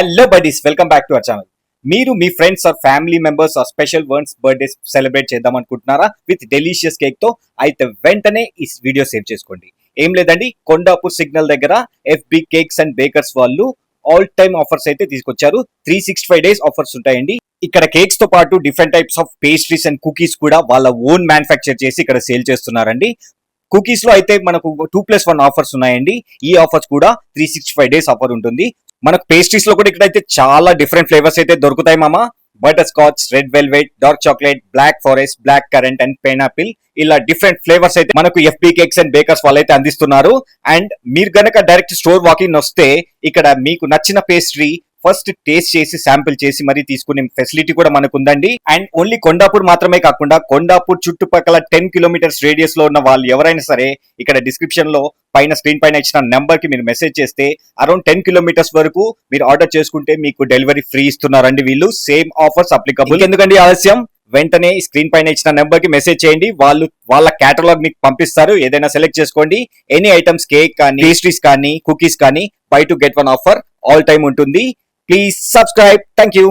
Hello buddies, welcome back to our channel. మీరు మీ friends or family members or special ones birthdays celebrate చేద్దాం అనుకుంటున్నారా with delicious cake తో? అయితే వెంటనే ఈ వీడియో సేవ్ చేసుకోండి. ఏం లేదండి, కొండాపూర్ సిగ్నల్ దగ్గర FB కేక్స్ అండ్ బేకర్స్ వాళ్ళు ఆల్ టైమ్ ఆఫర్స్ అయితే తీసుకొచ్చారు. 365 days ఆఫర్స్ ఉంటాయండి. ఇక్కడ కేక్స్ తో పాటు different types of pastries and cookies కూడా వాళ్ళ ఓన్ మ్యానుఫ్యాక్చర్ చేసి ఇక్కడ సేల్ చేస్తున్నారండి. కుకీస్ లో అయితే మనకు 2+1 ఆఫర్స్ ఉన్నాయండి. ఈ ఆఫర్స్ కూడా 365 days ఆఫర్ ఉంటుంది. మనకు పేస్ట్రీస్ లో కూడా ఇక్కడైతే చాలా డిఫరెంట్ ఫ్లేవర్స్ అయితే దొరుకుతాయి మామ. Butterscotch, red velvet, dark chocolate, black forest, blackcurrant and pineapple, ఇలా డిఫరెంట్ ఫ్లేవర్స్ అయితే మనకు FB కేక్స్ అండ్ బేకర్స్ వాళ్ళైతే అందిస్తున్నారు. అండ్ మీరు గనక డైరెక్ట్ స్టోర్ వాకింగ్ వస్తే ఇక్కడ మీకు నచ్చిన పేస్ట్రీ ఫస్ట్ టేస్ట్ చేసి శాంపిల్ చేసి మరీ తీసుకునే ఫెసిలిటీ కూడా మనకు ఉందండి. అండ్ ఓన్లీ కొండాపూర్ మాత్రమే కాకుండా కొండాపూర్ చుట్టుపక్కల 10 kilometers రేడియస్ లో ఉన్న వాళ్ళు ఎవరైనా సరే ఇక్కడ డిస్క్రిప్షన్ లో పైన స్క్రీన్ పైన ఇచ్చిన నెంబర్ కి మీరు మెసేజ్ చేస్తే అరౌండ్ 10 kilometers వరకు మీరు ఆర్డర్ చేసుకుంటే మీకు డెలివరీ ఫ్రీ ఇస్తున్నారండి వీళ్ళు. Same offers applicable. ఎందుకండి ఆలస్యం, వెంటనే స్క్రీన్ పైన ఇచ్చిన నెంబర్ కి మెసేజ్ చేయండి. వాళ్ళు వాళ్ళ కేటలాగ్ మీకు పంపిస్తారు. ఏదైనా సెలెక్ట్ చేసుకోండి. ఎనీ ఐటమ్స్, కేక్ కానీ, పేస్ట్రీస్ కానీ, కుకీస్ కానీ, by to get 1 offer all time ఉంటుంది. Please subscribe. Thank you.